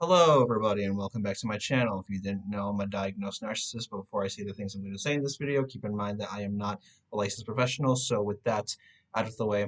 Hello, everybody, and welcome back to my channel. If you didn't know, I'm a diagnosed narcissist, but before I say the things I'm going to say in this video, keep in mind that I am not a licensed professional. So with that out of the way,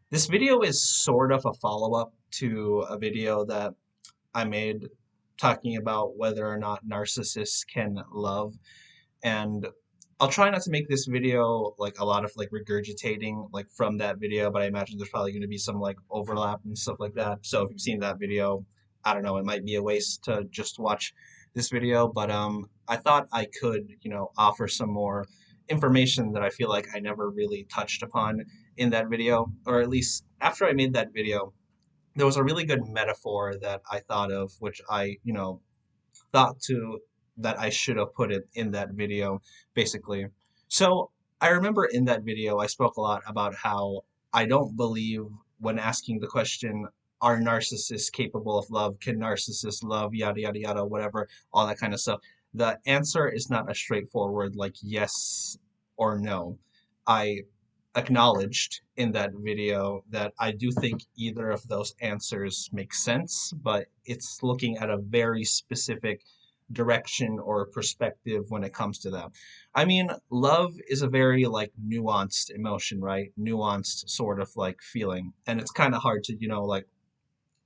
this video is sort of a follow-up to a video that I made talking about whether or not narcissists can love. And I'll try not to make this video like a lot of like regurgitating like from that video, but I imagine there's probably going to be some like overlap and stuff like that. So if you've seen that video, I don't know, it might be a waste to just watch this video, but I thought I could, offer some more information that I feel like I never really touched upon in that video, or at least after I made that video, there was a really good metaphor that I thought of, which I, thought to that I should have put it in that video, basically. So I remember in that video, I spoke a lot about how I don't believe when asking the question, are narcissists capable of love? Can narcissists love? Yada, yada, yada, whatever, all that kind of stuff. The answer is not a straightforward, like, yes or no. I acknowledged in that video that I do think either of those answers make sense, but it's looking at a very specific direction or perspective when it comes to that. I mean, love is a very like nuanced emotion, right? Nuanced sort of like feeling. And it's kind of hard to, like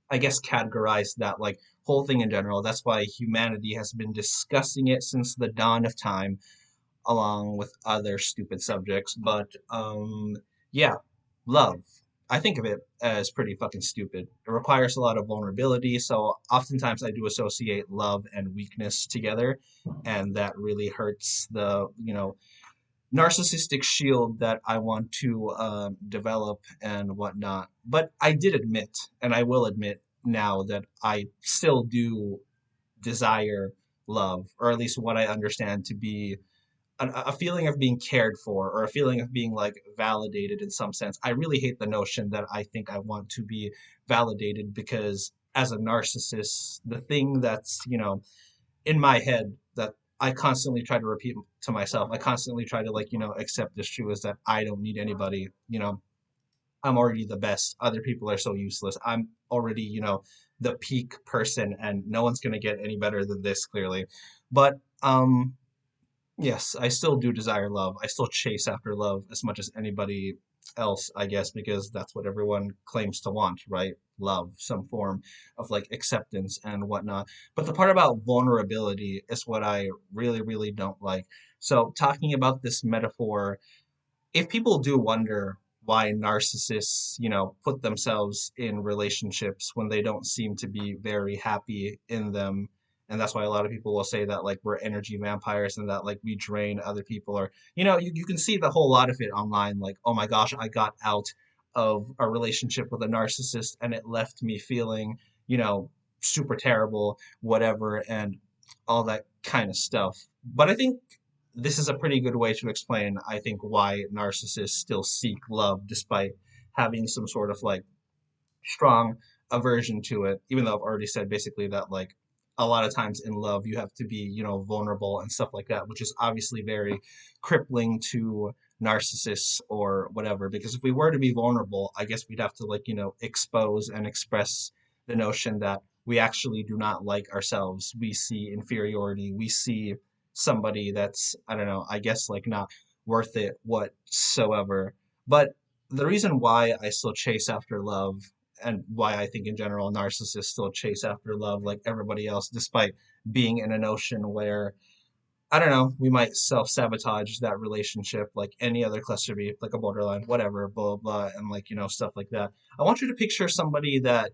I guess categorize that like whole thing in general. That's why humanity has been discussing it since the dawn of time along with other stupid subjects. But yeah, love. I think of it as pretty fucking stupid. It requires a lot of vulnerability, so oftentimes I do associate love and weakness together, and that really hurts the, narcissistic shield that I want to develop and whatnot. But I did admit, and I will admit now, that I still do desire love, or at least what I understand to be a feeling of being cared for or a feeling of being like validated in some sense. I really hate the notion that I think I want to be validated because as a narcissist, the thing that's, in my head that I constantly try to repeat to myself, I constantly try to like, accept as true is that I don't need anybody, I'm already the best. Other people are so useless. I'm already, the peak person and no one's going to get any better than this clearly. But yes, I still do desire love. I still chase after love as much as anybody else, I guess, because that's what everyone claims to want, right? Love, some form of like acceptance and whatnot. But the part about vulnerability is what I really, really don't like. So, talking about this metaphor, if people do wonder why narcissists, put themselves in relationships when they don't seem to be very happy in them, and that's why a lot of people will say that like we're energy vampires and that like we drain other people, or you can see the whole lot of it online, like, oh my gosh, I got out of a relationship with a narcissist and it left me feeling, you know, super terrible, whatever, and all that kind of stuff. But I think this is a pretty good way to explain, I think, why narcissists still seek love despite having some sort of like strong aversion to it, even though I've already said basically that like a lot of times in love you have to be, vulnerable and stuff like that, which is obviously very crippling to narcissists or whatever. Because if we were to be vulnerable, I guess we'd have to like, expose and express the notion that we actually do not like ourselves. We see inferiority. We see somebody that's, I don't know, I guess like not worth it whatsoever. But the reason why I still chase after love and why I think in general narcissists still chase after love like everybody else, despite being in an ocean where, I don't know, we might self sabotage that relationship like any other cluster B, like a borderline, whatever, blah, blah, and like, stuff like that. I want you to picture somebody that,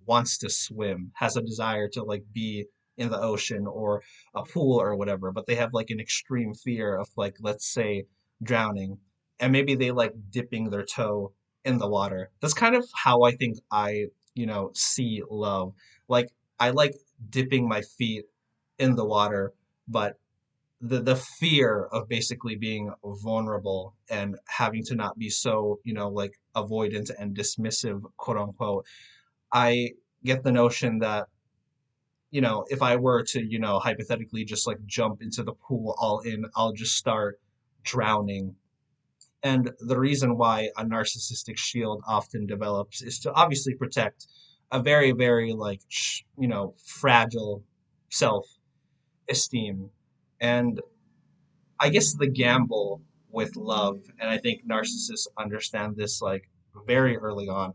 wants to swim, has a desire to like be in the ocean or a pool or whatever, but they have like an extreme fear of like, let's say, drowning. And maybe they like dipping their toe in the water. That's kind of how I think I, see love. Like, I like dipping my feet in the water, but the fear of basically being vulnerable and having to not be so, like avoidant and dismissive, quote unquote, I get the notion that, if I were to, hypothetically just like jump into the pool all in, I'll just start drowning. And the reason why a narcissistic shield often develops is to obviously protect a very, very like, fragile self esteem. And I guess the gamble with love, and I think narcissists understand this like very early on.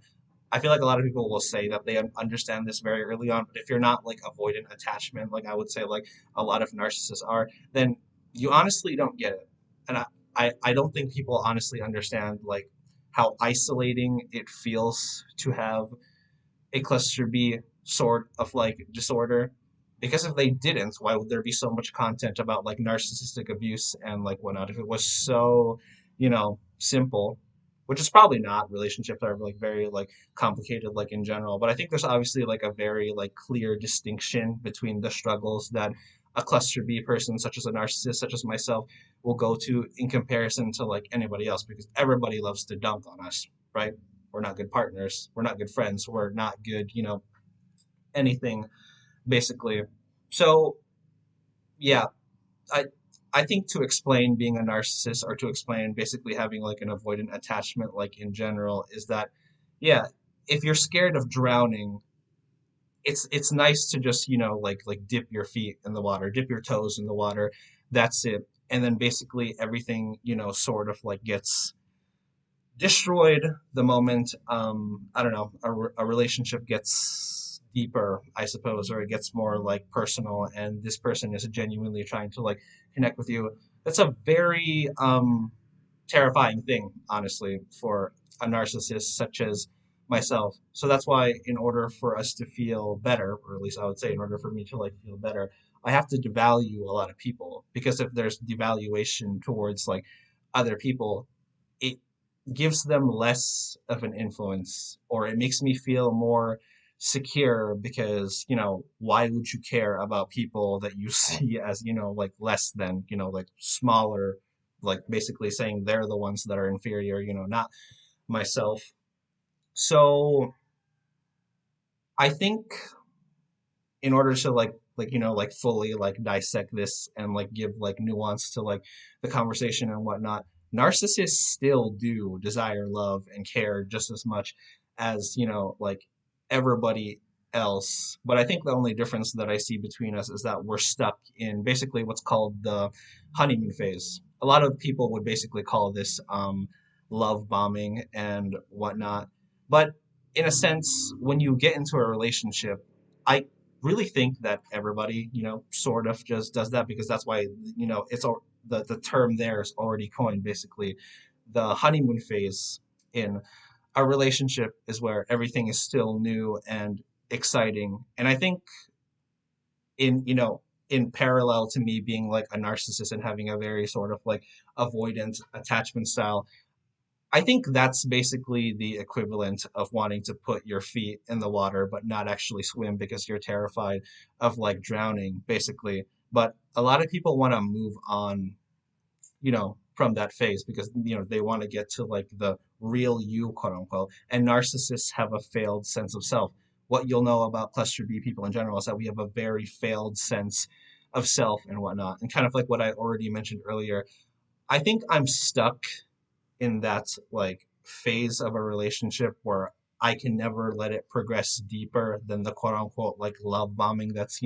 I feel like a lot of people will say that they understand this very early on, but if you're not like avoidant attachment, like I would say like a lot of narcissists are, then you honestly don't get it. And I don't think people honestly understand like how isolating it feels to have a cluster B sort of like disorder. Because if they didn't, why would there be so much content about like narcissistic abuse and like whatnot? If it was so, simple, which is probably not. Relationships are like very like complicated, like in general. But I think there's obviously like a very like clear distinction between the struggles that a cluster B person, such as a narcissist, such as myself, will go to in comparison to like anybody else, because everybody loves to dunk on us, right? We're not good partners. We're not good friends. We're not good, anything basically. So yeah, I I think to explain being a narcissist, or to explain basically having like an avoidant attachment, like in general, is that yeah, if you're scared of drowning, it's nice to just like dip your feet in the water, dip your toes in the water. That's it. And then basically everything sort of like gets destroyed the moment I don't know, a relationship gets deeper, I suppose, or it gets more like personal, and this person is genuinely trying to like connect with you. That's a very terrifying thing, honestly, for a narcissist such as myself. So that's why, in order for us to feel better, or at least I would say, in order for me to like feel better, I have to devalue a lot of people, because if there's devaluation towards like other people, it gives them less of an influence, or it makes me feel more secure, because why would you care about people that you see as like less than, like smaller, like basically saying they're the ones that are inferior, not myself. So I think, in order to like fully like dissect this and like give like nuance to like the conversation and whatnot, narcissists still do desire love and care just as much as like everybody else. But I think the only difference that I see between us is that we're stuck in basically what's called the honeymoon phase. A lot of people would basically call this love bombing and whatnot. But in a sense, when you get into a relationship, I really think that everybody, sort of just does that, because that's why, the term there is already coined. Basically, the honeymoon phase in a relationship is where everything is still new and exciting. And I think, in parallel to me being like a narcissist and having a very sort of like avoidant attachment style, I think that's basically the equivalent of wanting to put your feet in the water but not actually swim because you're terrified of like drowning, basically. But a lot of people want to move on, from that phase, because they want to get to like the real you, quote unquote. And narcissists have a failed sense of self. What you'll know about cluster B people in general is that we have a very failed sense of self and whatnot. And kind of like what I already mentioned earlier, I think I'm stuck in that like phase of a relationship where I can never let it progress deeper than the quote unquote like love bombing that's,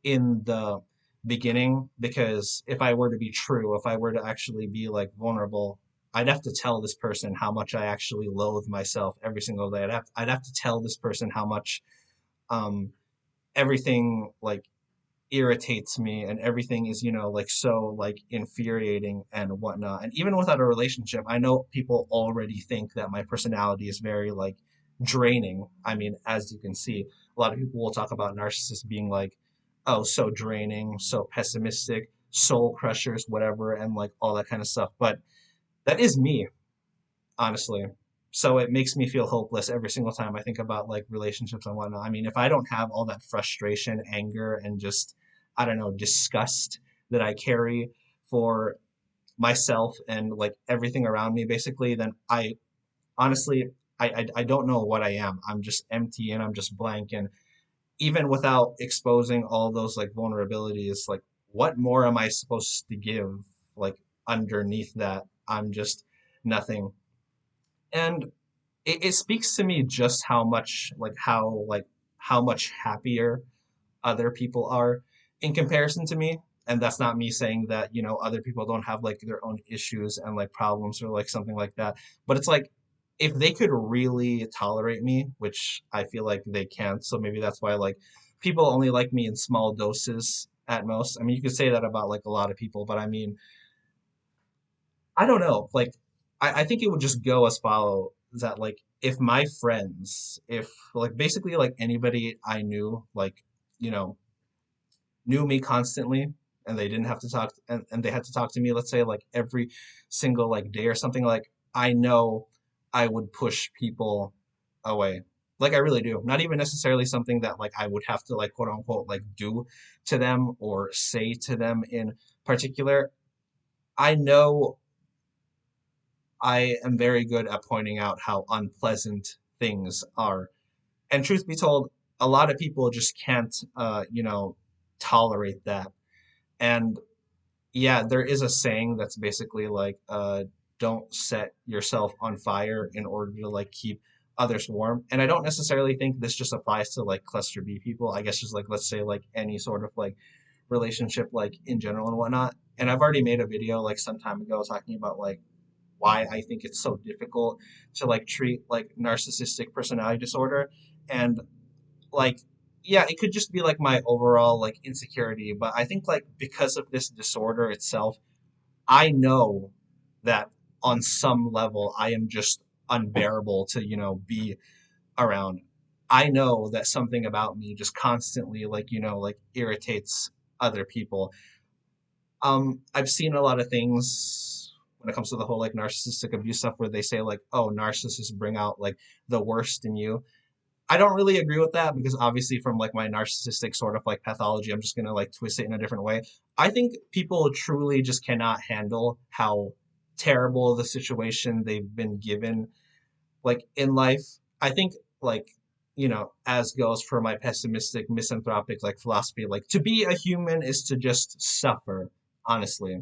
in the beginning. Because if I were to be true, if I were to actually be like vulnerable, I'd have to tell this person how much I actually loathe myself every single day. I'd have to tell this person how much um everything like irritates me, and everything is like so like infuriating and whatnot. And even without a relationship, I know people already think that my personality is very like draining. I mean, as you can see, a lot of people will talk about narcissists being like, oh, so draining, so pessimistic, soul crushers, whatever, and like all that kind of stuff. But that is me, honestly. So it makes me feel hopeless every single time I think about like relationships and whatnot. I mean, if I don't have all that frustration, anger, and just, I don't know, disgust that I carry for myself and like everything around me, basically, then I honestly, I don't know what I am. I'm just empty and I'm just blank. And even without exposing all those like vulnerabilities, like what more am I supposed to give? Like underneath that, I'm just nothing. And it speaks to me just how much how much happier other people are in comparison to me. And that's not me saying that, other people don't have like their own issues and like problems or like something like that. But it's like if they could really tolerate me, which I feel like they can't, so maybe that's why like people only like me in small doses at most. I mean, you could say that about like a lot of people, but I mean, I don't know. Like, I think it would just go as follow that like if my friends, if like basically like anybody I knew, like, you know, knew me constantly and they didn't have to talk and they had to talk to me, let's say like every single like day or something, like I know I would push people away. Like I really do. Not even necessarily something that like I would have to like quote unquote like do to them or say to them in particular. I know I am very good at pointing out how unpleasant things are. And truth be told, a lot of people just can't, tolerate that. And yeah, there is a saying that's basically like, don't set yourself on fire in order to like keep others warm. And I don't necessarily think this just applies to like cluster B people. I guess just like, let's say like any sort of like relationship, like in general and whatnot. And I've already made a video like some time ago talking about like why I think it's so difficult to like treat like narcissistic personality disorder. And like, yeah, it could just be like my overall like insecurity, but I think like because of this disorder itself, I know that on some level I am just unbearable to, be around. I know that something about me just constantly like, like irritates other people. I've seen a lot of things when it comes to the whole like narcissistic abuse stuff where they say like, oh, narcissists bring out like the worst in you. I don't really agree with that because obviously from like my narcissistic sort of like pathology, I'm just gonna like twist it in a different way. I think people truly just cannot handle how terrible the situation they've been given like in life. I think like, as goes for my pessimistic misanthropic like philosophy, like to be a human is to just suffer, honestly.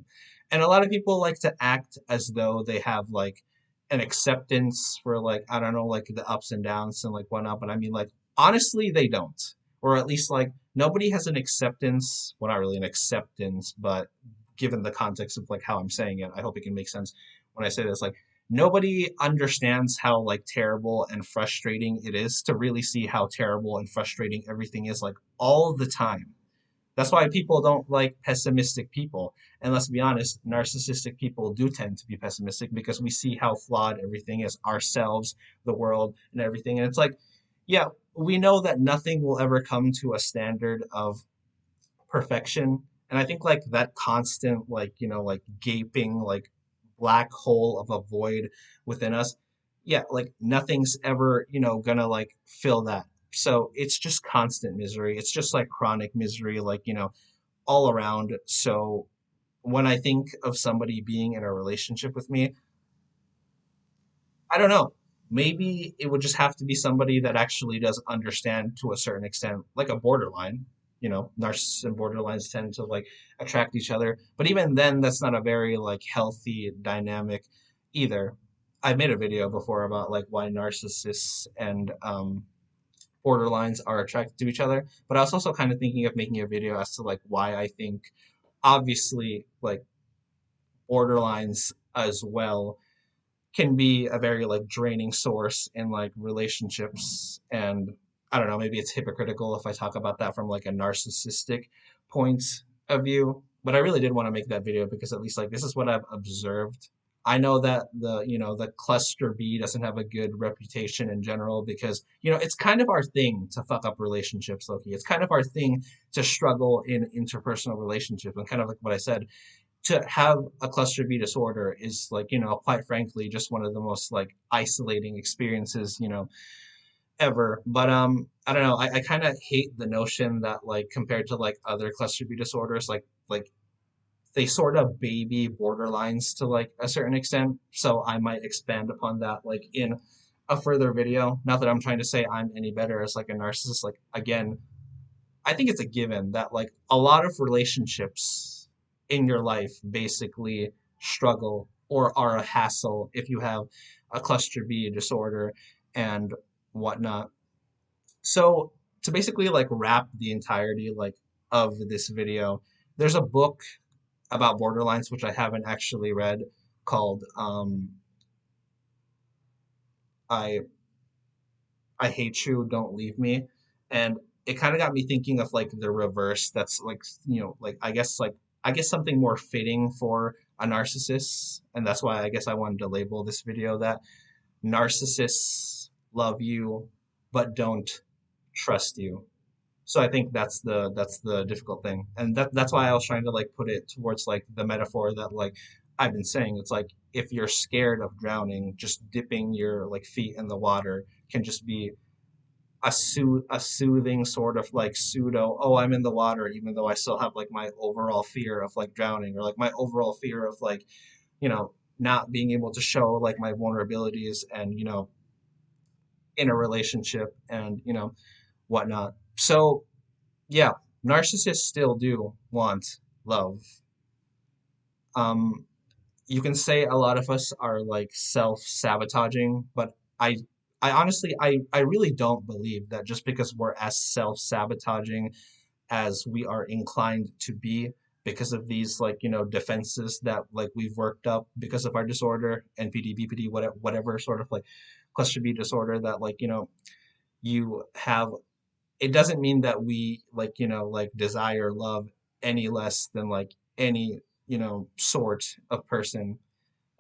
And a lot of people like to act as though they have like an acceptance for like, I don't know, like the ups and downs and like whatnot, but I mean like honestly they don't. Or at least like nobody has an acceptance, well not really an acceptance, but given the context of like how I'm saying it, I hope it can make sense when I say this. Like nobody understands how like terrible and frustrating it is to really see how terrible and frustrating everything is like all the time. That's why people don't like pessimistic people. And let's be honest, narcissistic people do tend to be pessimistic because we see how flawed everything is, ourselves, the world, and everything. And it's like, yeah, we know that nothing will ever come to a standard of perfection. And I think like that constant, like, like gaping, like black hole of a void within us, yeah, like nothing's ever, gonna like fill that. So it's just constant misery. It's just like chronic misery, like, all around. So when I think of somebody being in a relationship with me, I don't know. Maybe it would just have to be somebody that actually does understand to a certain extent, like a borderline. Narcissists and borderlines tend to like attract each other. But even then, that's not a very like healthy dynamic either. I made a video before about like why narcissists and borderlines are attracted to each other. But I was also kind of thinking of making a video as to like why I think obviously like borderlines as well can be a very like draining source in like relationships. And I don't know, maybe it's hypocritical if I talk about that from like a narcissistic point of view, but I really did want to make that video because at least like this is what I've observed. I know that the cluster B doesn't have a good reputation in general because it's kind of our thing to fuck up relationships, Loki. It's kind of our thing to struggle in interpersonal relationships, and kind of like what I said, to have a cluster B disorder is like, quite frankly, just one of the most like isolating experiences, ever. But I don't know. I kind of hate the notion that like compared to like other cluster B disorders, like they sort of baby borderlines to like a certain extent. So I might expand upon that like in a further video. Not that I'm trying to say I'm any better as like a narcissist. Like again, I think it's a given that like a lot of relationships in your life basically struggle or are a hassle if you have a cluster B disorder and whatnot. So to basically like wrap the entirety like of this video, there's a book about borderlines which I haven't actually read called I I hate you, don't leave me. And it kind of got me thinking of like the reverse. That's like, like I guess something more fitting for a narcissist. And that's why I guess I wanted to label this video that narcissists love you but don't trust you. So I think that's the difficult thing. And that's why I was trying to like put it towards like the metaphor that like I've been saying. It's like if you're scared of drowning, just dipping your like feet in the water can just be a soothing sort of like pseudo, oh, I'm in the water even though I still have like my overall fear of like drowning, or like my overall fear of like, not being able to show like my vulnerabilities and, in a relationship and, whatnot. So yeah, narcissists still do want love. Um, you can say a lot of us are like self-sabotaging, but I honestly, I really don't believe that just because we're as self-sabotaging as we are inclined to be because of these like, defenses that like we've worked up because of our disorder, NPD, BPD, whatever sort of like cluster B disorder that like, you have, it doesn't mean that we like, like desire love any less than like any, sort of person.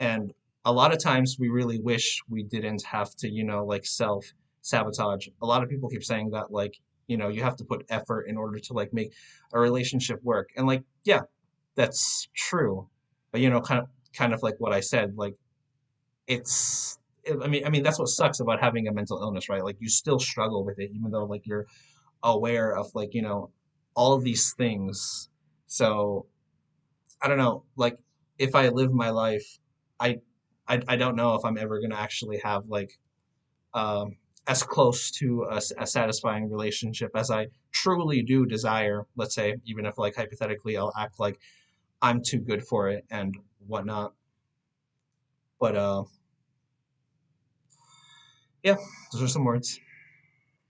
And a lot of times we really wish we didn't have to, like self sabotage. A lot of people keep saying that like, you have to put effort in order to like make a relationship work. And like, yeah, that's true. But kind of like what I said, like it's I mean that's what sucks about having a mental illness, right? Like you still struggle with it even though like you're aware of like, all of these things. So I don't know, like if I live my life, I I don't know if I'm ever gonna actually have like um as close to a satisfying relationship as I truly do desire, let's say, even if like hypothetically I'll act like I'm too good for it and whatnot. But yeah, those are some words.